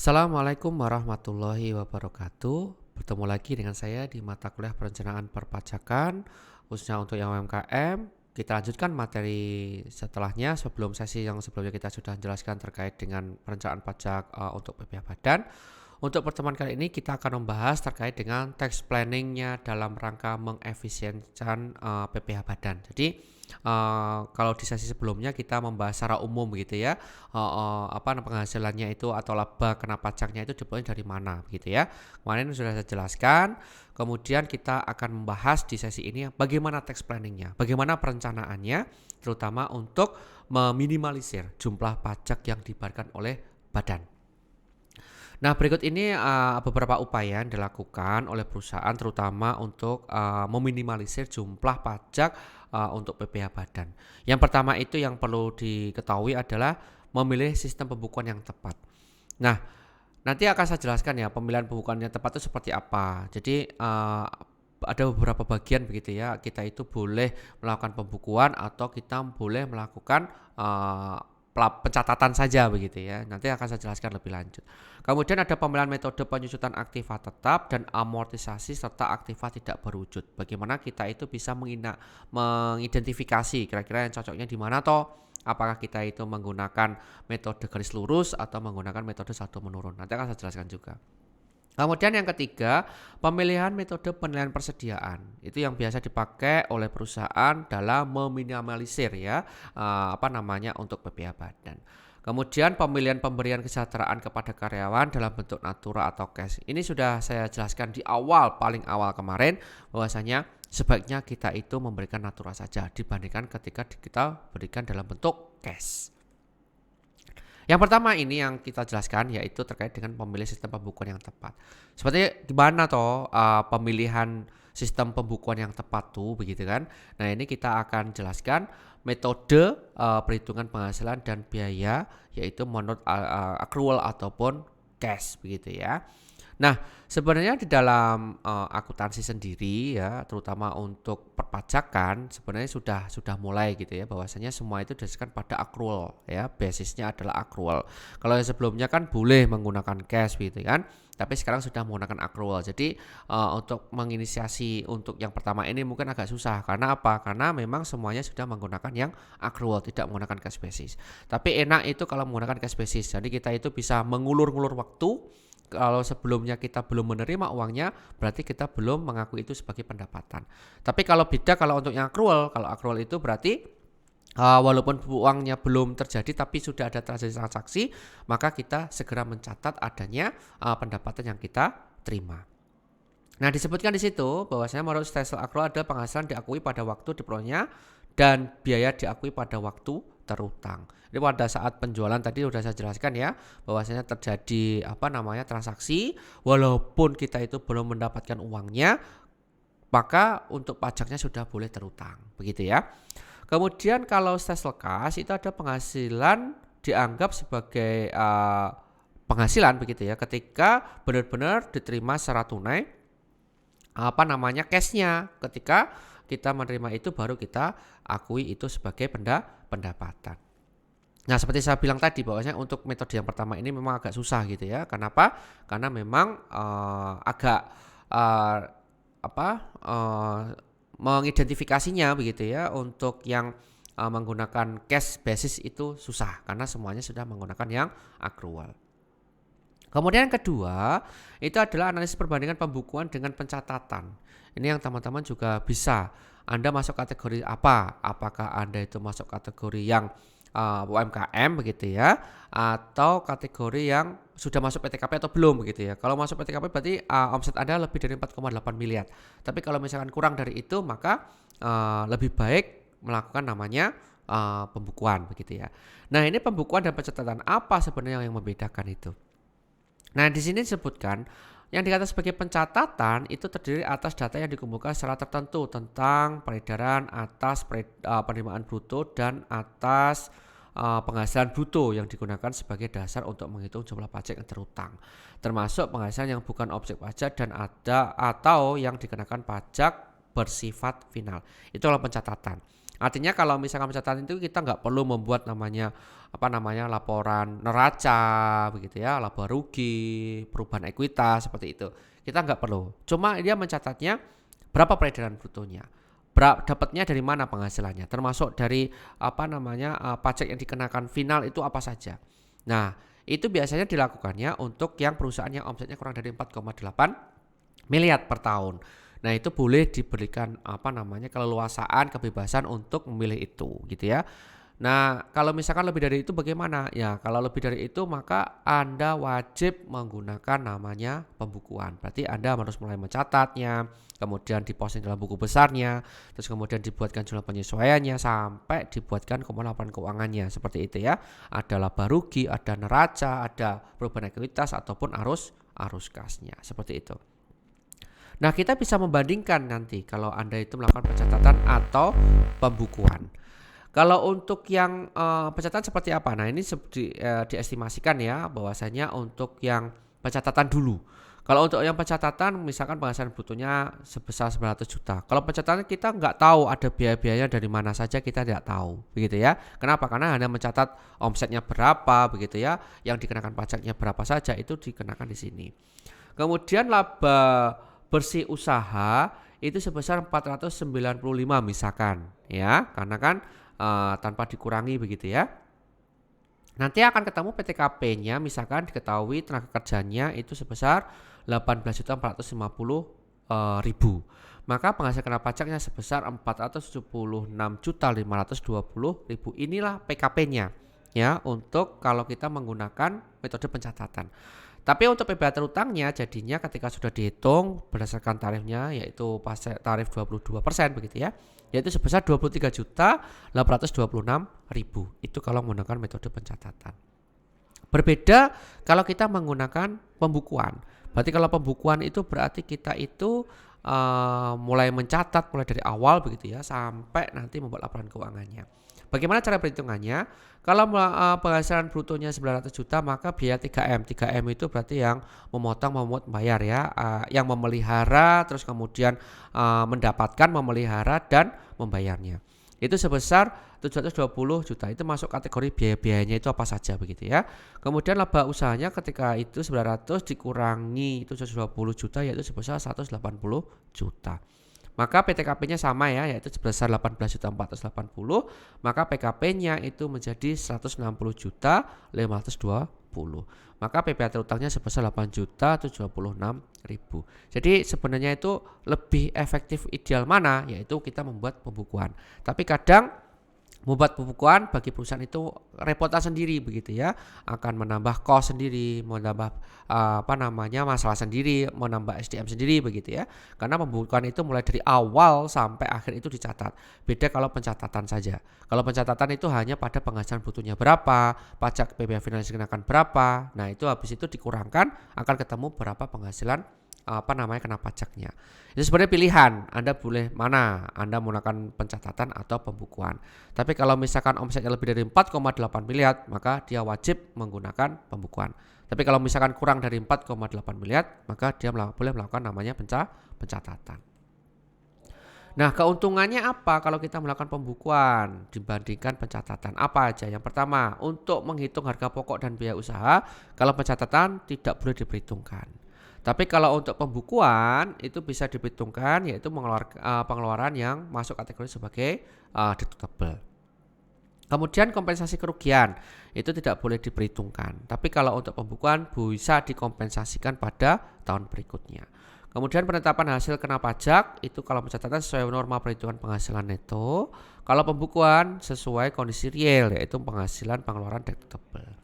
Assalamualaikum warahmatullahi wabarakatuh. Bertemu lagi dengan saya di mata kuliah perencanaan perpajakan, khususnya untuk yang UMKM. Kita lanjutkan materi setelahnya. Sebelum sesi yang sebelumnya kita sudah jelaskan terkait dengan perencanaan pajak untuk PPh Badan. Untuk pertemuan kali ini kita akan membahas terkait dengan tax planningnya dalam rangka mengefisienkan PPh Badan. Jadi kalau di sesi sebelumnya kita membahas secara umum gitu ya, apa penghasilannya itu atau laba kena pajaknya itu diperoleh dari mana gitu ya. Kemarin sudah saya jelaskan. Kemudian kita akan membahas di sesi ini bagaimana tax planningnya, bagaimana perencanaannya, terutama untuk meminimalisir jumlah pajak yang dibayarkan oleh badan. Nah, berikut ini beberapa upaya yang dilakukan oleh perusahaan terutama untuk meminimalisir jumlah pajak untuk PPh Badan. Yang pertama itu yang perlu diketahui adalah memilih sistem pembukuan yang tepat. Nah, nanti akan saya jelaskan ya pemilihan pembukuan yang tepat itu seperti apa. Jadi ada beberapa bagian begitu ya. Kita itu boleh melakukan pembukuan atau kita boleh melakukan pencatatan saja begitu ya. Nanti akan saya jelaskan lebih lanjut. Kemudian ada pemilihan metode penyusutan aktiva tetap dan amortisasi serta aktiva tidak berwujud. Bagaimana kita itu bisa mengidentifikasi kira-kira yang cocoknya di mana toh? Apakah kita itu menggunakan metode garis lurus atau menggunakan metode saldo menurun? Nanti akan saya jelaskan juga. Kemudian yang ketiga, pemilihan metode penilaian persediaan. Itu yang biasa dipakai oleh perusahaan dalam meminimalisir ya, untuk PPh Badan. Kemudian pemilihan pemberian kesejahteraan kepada karyawan dalam bentuk natura atau cash. Ini sudah saya jelaskan di paling awal kemarin, bahwasanya sebaiknya kita itu memberikan natura saja dibandingkan ketika kita berikan dalam bentuk cash. Yang pertama ini yang kita jelaskan yaitu terkait dengan pemilihan sistem pembukuan yang tepat. Seperti gimana toh pemilihan sistem pembukuan yang tepat tuh begitu kan. Nah, ini kita akan jelaskan metode perhitungan penghasilan dan biaya yaitu menurut accrual ataupun cash begitu ya. Nah, sebenarnya di dalam akuntansi sendiri ya, terutama untuk perpajakan sebenarnya sudah mulai gitu ya, bahwasanya semua itu didasarkan pada accrual ya, basisnya adalah accrual. Kalau yang sebelumnya kan boleh menggunakan cash gitu kan, tapi sekarang sudah menggunakan accrual. Jadi untuk menginisiasi untuk yang pertama ini mungkin agak susah karena apa? Karena memang semuanya sudah menggunakan yang accrual, tidak menggunakan cash basis. Tapi enak itu kalau menggunakan cash basis. Jadi kita itu bisa mengulur-ngulur waktu. Kalau sebelumnya kita belum menerima uangnya, berarti kita belum mengakui itu sebagai pendapatan. Tapi kalau beda kalau untuk yang accrual, kalau accrual itu berarti walaupun uangnya belum terjadi tapi sudah ada transaksi, maka kita segera mencatat adanya pendapatan yang kita terima. Nah, disebutkan di situ bahwasanya menurut style accrual ada penghasilan diakui pada waktu diperolehnya dan biaya diakui pada waktu terutang. Jadi pada saat penjualan tadi sudah saya jelaskan ya, bahwasanya terjadi transaksi walaupun kita itu belum mendapatkan uangnya, maka untuk pajaknya sudah boleh terutang, begitu ya. Kemudian kalau style kas itu ada penghasilan dianggap sebagai penghasilan begitu ya, ketika benar-benar diterima secara tunai cashnya. Ketika kita menerima itu baru kita akui itu sebagai pendapatan. Nah, seperti saya bilang tadi bahwasanya untuk metode yang pertama ini memang agak susah gitu ya. Kenapa? Karena memang agak mengidentifikasinya begitu ya. Untuk yang menggunakan cash basis itu susah karena semuanya sudah menggunakan yang accrual. Kemudian yang kedua, itu adalah analisis perbandingan pembukuan dengan pencatatan. Ini yang teman-teman juga bisa. Anda masuk kategori apa? Apakah Anda itu masuk kategori yang UMKM begitu ya, atau kategori yang sudah masuk PTKP atau belum begitu ya. Kalau masuk PTKP berarti omset Anda lebih dari 4,8 miliar. Tapi kalau misalkan kurang dari itu maka lebih baik melakukan namanya pembukuan begitu ya. Nah, ini pembukuan dan pencatatan apa sebenarnya yang membedakan itu? Nah, di sini disebutkan yang dikatakan sebagai pencatatan itu terdiri atas data yang dikumpulkan secara tertentu tentang peredaran atas penerimaan bruto dan atas penghasilan bruto yang digunakan sebagai dasar untuk menghitung jumlah pajak yang terutang, termasuk penghasilan yang bukan objek pajak dan atau yang dikenakan pajak bersifat final. Itu adalah pencatatan. Artinya kalau misalkan pencatatan itu kita nggak perlu membuat laporan neraca begitu ya, laba rugi, perubahan ekuitas seperti itu. Kita nggak perlu. Cuma dia mencatatnya berapa peredaran brutonya. Dapatnya dari mana penghasilannya, termasuk dari pajak yang dikenakan final itu apa saja. Nah, itu biasanya dilakukannya untuk yang perusahaan yang omsetnya kurang dari 4,8 miliar per tahun. Nah, itu boleh diberikan keleluasaan, kebebasan untuk memilih itu gitu ya. Nah, kalau misalkan lebih dari itu bagaimana? Ya, kalau lebih dari itu maka Anda wajib menggunakan namanya pembukuan. Berarti Anda harus mulai mencatatnya, kemudian diposting dalam buku besarnya, terus kemudian dibuatkan jurnal penyesuaiannya sampai dibuatkan laporan keuangannya seperti itu ya. Ada laba rugi, ada neraca, ada perubahan ekuitas ataupun arus kasnya seperti itu. Nah, kita bisa membandingkan nanti kalau Anda itu melakukan pencatatan atau pembukuan. Kalau untuk yang pencatatan seperti apa? Nah, ini diestimasikan ya bahwasanya untuk yang pencatatan dulu. Kalau untuk yang pencatatan misalkan penghasilan brutonya sebesar 900 juta. Kalau pencatatan kita nggak tahu ada biaya-biayanya dari mana saja, kita tidak tahu begitu ya. Kenapa? Karena Anda mencatat omsetnya berapa begitu ya, yang dikenakan pajaknya berapa saja itu dikenakan di sini. Kemudian laba bersih usaha itu sebesar 495 misalkan ya, karena kan tanpa dikurangi begitu ya. Nanti akan ketemu PTKP-nya misalkan diketahui tenaga kerjanya itu sebesar 18.450.000. Maka penghasilan kena pajaknya sebesar 476.520.000. Inilah PKP-nya ya untuk kalau kita menggunakan metode pencatatan. Tapi untuk PBH terutangnya jadinya ketika sudah dihitung berdasarkan tarifnya yaitu tarif 22% begitu ya, yaitu sebesar 23.826.000. Itu kalau menggunakan metode pencatatan. Berbeda kalau kita menggunakan pembukuan. Berarti kalau pembukuan itu berarti kita itu mulai mencatat mulai dari awal begitu ya sampai nanti membuat laporan keuangannya. Bagaimana cara perhitungannya? Kalau penghasilan brutonya 900 juta maka biaya 3M. 3M itu berarti yang memotong, memungut, membayar ya. Yang memelihara, terus kemudian mendapatkan, memelihara, dan membayarnya. Itu sebesar 720 juta. Itu masuk kategori biaya-biayanya itu apa saja begitu ya. Kemudian laba usahanya ketika itu 900 dikurangi 720 juta yaitu sebesar 180 juta. Maka PTKP-nya sama ya, yaitu sebesar 18.480, maka PKP-nya itu menjadi 160.520. Maka PPh terutangnya sebesar 8.076.000. Jadi sebenarnya itu lebih efektif ideal mana? Yaitu kita membuat pembukuan. Tapi kadang membuat pembukuan bagi perusahaan itu repotan sendiri begitu ya, akan menambah cost sendiri, menambah masalah sendiri, menambah SDM sendiri begitu ya. Karena pembukuan itu mulai dari awal sampai akhir itu dicatat. Beda kalau pencatatan saja. Kalau pencatatan itu hanya pada penghasilan brutonya berapa, pajak PBH final dikenakan berapa. Nah, itu habis itu dikurangkan akan ketemu berapa penghasilan kena pajaknya. Itu sebenarnya pilihan, Anda boleh mana, Anda menggunakan pencatatan atau pembukuan. Tapi kalau misalkan omsetnya lebih dari 4,8 miliar, maka dia wajib menggunakan pembukuan. Tapi kalau misalkan kurang dari 4,8 miliar, maka dia boleh melakukan namanya pencatatan. Nah, keuntungannya apa kalau kita melakukan pembukuan dibandingkan pencatatan? Apa aja? Yang pertama, untuk menghitung harga pokok dan biaya usaha, kalau pencatatan tidak boleh diperhitungkan. Tapi kalau untuk pembukuan itu bisa diperhitungkan, yaitu pengeluaran yang masuk kategori sebagai deductible. Kemudian kompensasi kerugian itu tidak boleh diperhitungkan. Tapi kalau untuk pembukuan bisa dikompensasikan pada tahun berikutnya. Kemudian penetapan hasil kena pajak itu kalau pencatatan sesuai norma perhitungan penghasilan neto. Kalau pembukuan sesuai kondisi real yaitu penghasilan pengeluaran deductible.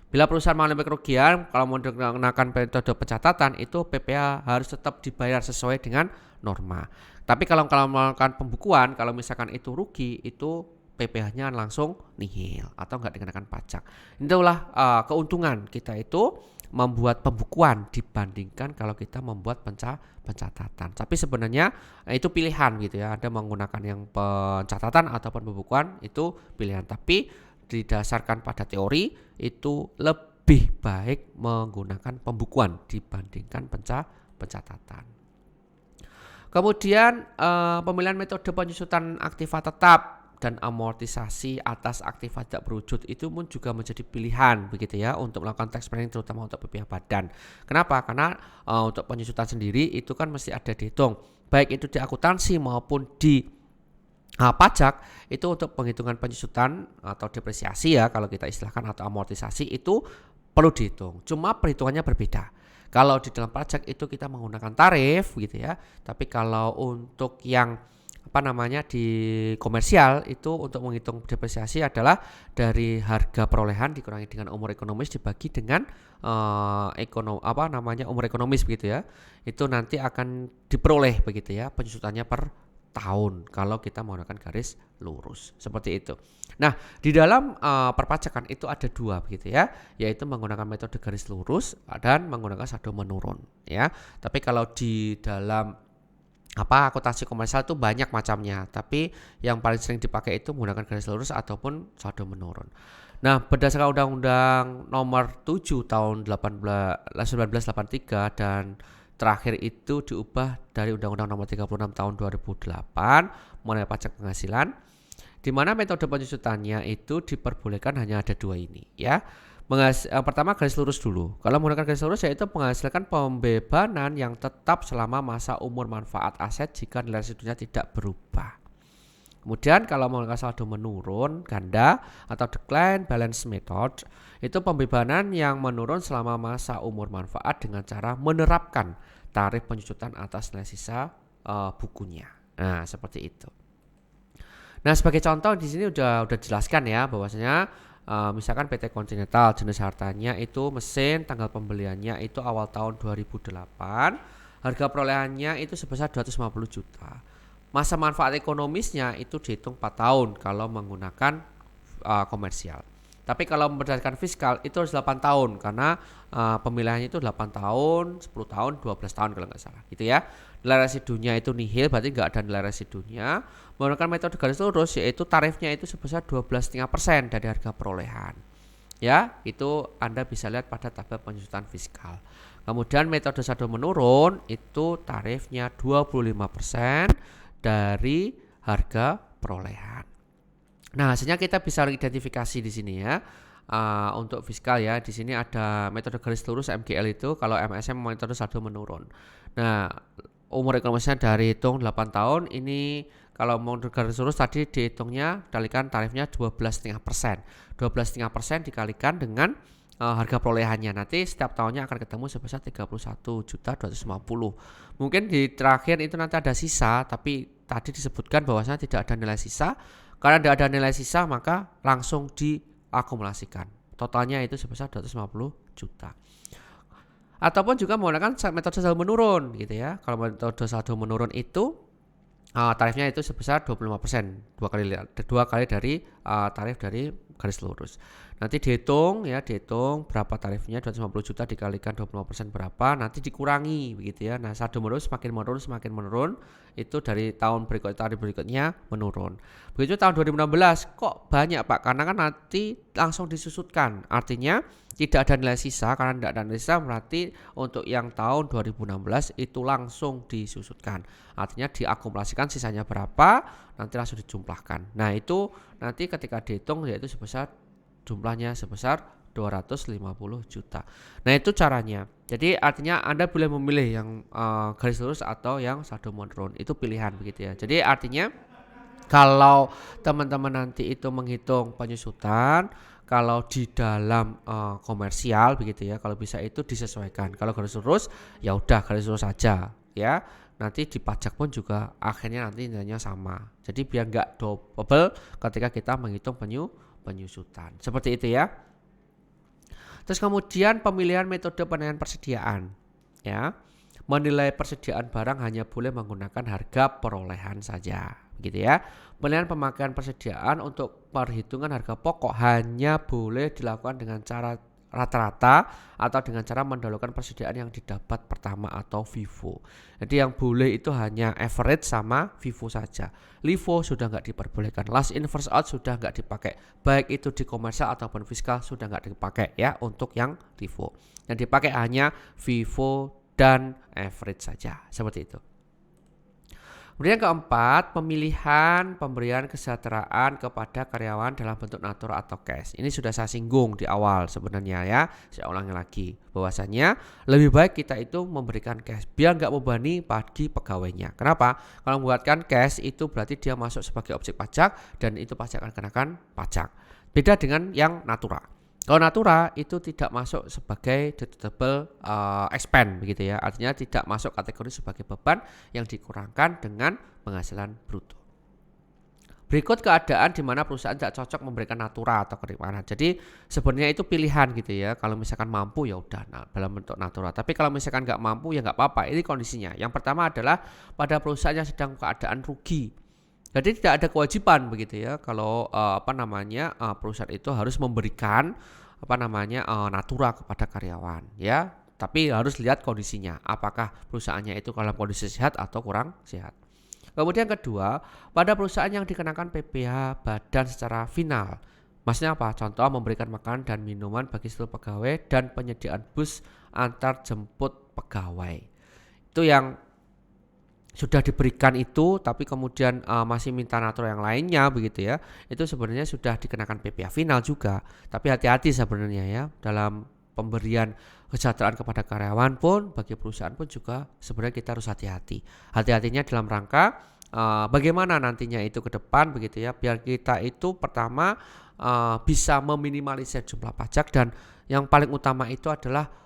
Bila perusahaan mengalami kerugian, kalau menggunakan metode pencatatan itu PPh harus tetap dibayar sesuai dengan norma. Tapi kalau melakukan pembukuan, kalau misalkan itu rugi, itu PPh-nya langsung nihil atau enggak dikenakan pajak. Itulah keuntungan kita itu membuat pembukuan dibandingkan kalau kita membuat pencatatan. Tapi sebenarnya itu pilihan gitu ya. Anda menggunakan yang pencatatan ataupun pembukuan itu pilihan. Tapi didasarkan pada teori itu lebih baik menggunakan pembukuan dibandingkan pencatatan. Kemudian pemilihan metode penyusutan aktiva tetap dan amortisasi atas aktiva tidak berwujud itu pun juga menjadi pilihan begitu ya untuk melakukan tax planning terutama untuk PPh badan. Kenapa? Karena untuk penyusutan sendiri itu kan mesti ada dihitung baik itu di akuntansi maupun di pajak itu untuk penghitungan penyusutan atau depresiasi ya kalau kita istilahkan atau amortisasi itu perlu dihitung. Cuma perhitungannya berbeda. Kalau di dalam pajak itu kita menggunakan tarif gitu ya. Tapi kalau untuk yang di komersial itu untuk menghitung depresiasi adalah dari harga perolehan dikurangi dengan umur ekonomis dibagi dengan umur ekonomis begitu ya. Itu nanti akan diperoleh begitu ya penyusutannya per tahun kalau kita menggunakan garis lurus seperti itu. Nah, di dalam perpajakan itu ada dua begitu ya, yaitu menggunakan metode garis lurus dan menggunakan saldo menurun ya. Tapi kalau di dalam akuntansi komersial itu banyak macamnya, tapi yang paling sering dipakai itu menggunakan garis lurus ataupun saldo menurun. Nah, berdasarkan Undang-Undang Nomor 7 Tahun 1983 dan terakhir itu diubah dari Undang-Undang Nomor 36 Tahun 2008 mengenai pajak penghasilan, di mana metode penyusutannya itu diperbolehkan hanya ada dua ini ya. Pertama garis lurus dulu. Kalau menggunakan garis lurus yaitu menghasilkan pembebanan yang tetap selama masa umur manfaat aset jika nilai residunya tidak berubah. Kemudian kalau menggunakan saldo menurun ganda atau decline balance method itu pembebanan yang menurun selama masa umur manfaat dengan cara menerapkan tarif penyusutan atas nilai sisa bukunya. Nah, seperti itu. Nah, sebagai contoh di sini udah jelaskan ya bahwasanya misalkan PT Continental jenis hartanya itu mesin tanggal pembeliannya itu awal tahun 2008, harga perolehannya itu sebesar 250 juta. Masa manfaat ekonomisnya itu dihitung 4 tahun kalau menggunakan komersial. Tapi kalau berdasarkan fiskal itu harus 8 tahun karena pemilihannya itu 8 tahun, 10 tahun, 12 tahun kalau nggak salah gitu ya. Nilai residunya itu nihil berarti nggak ada nilai residunya. Menggunakan metode garis lurus yaitu tarifnya itu sebesar 12,5% dari harga perolehan. Ya, itu Anda bisa lihat pada tabel penyusutan fiskal. Kemudian metode saldo menurun itu tarifnya 25% dari harga perolehan. Nah, hasilnya kita bisa identifikasi di sini ya. Untuk fiskal ya, di sini ada metode garis lurus MGL itu, kalau MSM metode saldo menurun. Nah, umur ekonomisnya dari hitung 8 tahun, ini kalau mau garis lurus tadi dihitungnya dikalikan tarifnya 12,5%. 12,5% dikalikan dengan harga perolehannya. Nanti setiap tahunnya akan ketemu sebesar 31.250. Mungkin di terakhir itu nanti ada sisa, tapi tadi disebutkan bahwasanya tidak ada nilai sisa. Karena tidak ada nilai sisa maka langsung diakumulasikan. Totalnya itu sebesar 250 juta. Ataupun juga menggunakan metode saldo menurun gitu ya. Kalau metode saldo menurun itu tarifnya itu sebesar 25%, dua kali dari tarif dari garis lurus. Nanti dihitung berapa tarifnya, 250 juta dikalikan 25% berapa, nanti dikurangi begitu ya. Nah, saldo menurun semakin menurun itu dari tahun berikutnya menurun. Begitu tahun 2016 kok banyak Pak, karena kan nanti langsung disusutkan. Artinya tidak ada nilai sisa, karena tidak ada nilai sisa berarti untuk yang tahun 2016 itu langsung disusutkan. Artinya diakumulasikan sisanya berapa, nanti langsung dijumlahkan. Nah, itu nanti ketika dihitung yaitu jumlahnya sebesar 250 juta. Nah, itu caranya. Jadi artinya Anda boleh memilih yang garis lurus atau yang saldo menurun. Itu pilihan begitu ya. Jadi artinya kalau teman-teman nanti itu menghitung penyusutan, kalau di dalam komersial begitu ya, kalau bisa itu disesuaikan. Kalau garis lurus ya udah garis lurus saja ya. Nanti di pajak pun juga akhirnya nanti nilainya sama. Jadi biar nggak double ketika kita menghitung penyusutan. Seperti itu ya. Terus kemudian pemilihan metode penilaian persediaan ya. Menilai persediaan barang hanya boleh menggunakan harga perolehan saja, begitu ya. Penilaian pemakaian persediaan untuk perhitungan harga pokok hanya boleh dilakukan dengan cara rata-rata atau dengan cara mendahulukan persediaan yang didapat pertama atau FIFO. Jadi yang boleh itu hanya average sama FIFO saja. LIFO sudah nggak diperbolehkan. Last in first out sudah nggak dipakai. Baik itu di komersial ataupun fiskal sudah nggak dipakai ya untuk yang LIFO. Yang dipakai hanya FIFO dan average saja, seperti itu. Kemudian yang keempat, pemilihan pemberian kesejahteraan kepada karyawan dalam bentuk natura atau cash. Ini sudah saya singgung di awal sebenarnya ya. Saya ulangi lagi bahwasanya lebih baik kita itu memberikan cash biar nggak membebani bagi pegawainya. Kenapa? Kalau membuatkan cash itu berarti dia masuk sebagai objek pajak dan itu pasti akan kenakan pajak. Beda dengan yang natura. Kalau natura itu tidak masuk sebagai deductible expense begitu ya. Artinya tidak masuk kategori sebagai beban yang dikurangkan dengan penghasilan bruto. Berikut keadaan di mana perusahaan tidak cocok memberikan natura atau kerimanan. Jadi sebenarnya itu pilihan gitu ya. Kalau misalkan mampu ya udah dalam bentuk natura. Tapi kalau misalkan nggak mampu ya nggak apa-apa. Ini kondisinya. Yang pertama adalah pada perusahaan yang sedang keadaan rugi. Jadi tidak ada kewajiban begitu ya kalau perusahaan itu harus memberikan natura kepada karyawan ya. Tapi harus lihat kondisinya. Apakah perusahaannya itu dalam kondisi sehat atau kurang sehat. Kemudian kedua, pada perusahaan yang dikenakan PPh badan secara final. Maksudnya apa? Contoh memberikan makanan dan minuman bagi seluruh pegawai dan penyediaan bus antar jemput pegawai. Itu yang sudah diberikan itu tapi kemudian masih minta natura yang lainnya begitu ya, itu sebenarnya sudah dikenakan PPh final juga. Tapi hati-hati sebenarnya ya dalam pemberian kesejahteraan kepada karyawan pun bagi perusahaan pun juga sebenarnya kita harus hati-hati. Hati-hatinya dalam rangka bagaimana nantinya itu ke depan begitu ya, biar kita itu pertama bisa meminimalisir jumlah pajak dan yang paling utama itu adalah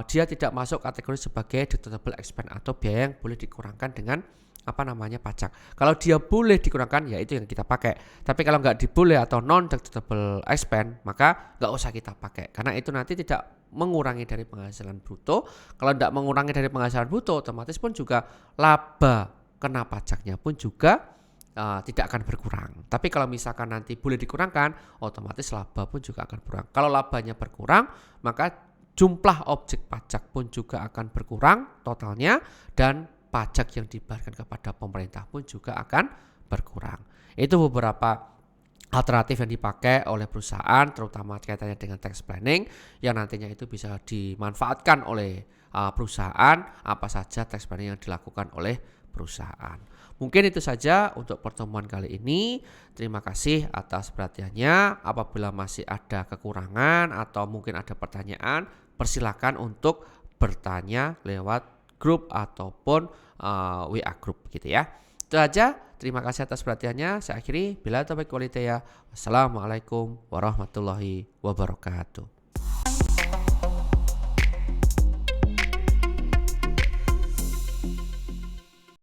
dia tidak masuk kategori sebagai deductible expense atau biaya yang boleh dikurangkan dengan pajak. Kalau dia boleh dikurangkan ya itu yang kita pakai. Tapi kalau nggak diboleh atau non deductible expense maka nggak usah kita pakai karena itu nanti tidak mengurangi dari penghasilan bruto. Kalau tidak mengurangi dari penghasilan bruto otomatis pun juga laba kena pajaknya pun juga tidak akan berkurang. Tapi kalau misalkan nanti boleh dikurangkan otomatis laba pun juga akan berkurang. Kalau labanya berkurang maka jumlah objek pajak pun juga akan berkurang totalnya dan pajak yang dibayarkan kepada pemerintah pun juga akan berkurang. Itu beberapa alternatif yang dipakai oleh perusahaan terutama kaitannya dengan tax planning yang nantinya itu bisa dimanfaatkan oleh perusahaan, apa saja tax planning yang dilakukan oleh perusahaan. Mungkin itu saja untuk pertemuan kali ini. Terima kasih atas perhatiannya. Apabila masih ada kekurangan atau mungkin ada pertanyaan, persilakan untuk bertanya lewat grup ataupun WA grup gitu ya. Itu aja. Terima kasih atas perhatiannya. Saya akhiri. Bila taufiq wal hidayah. Wassalamualaikum warahmatullahi wabarakatuh.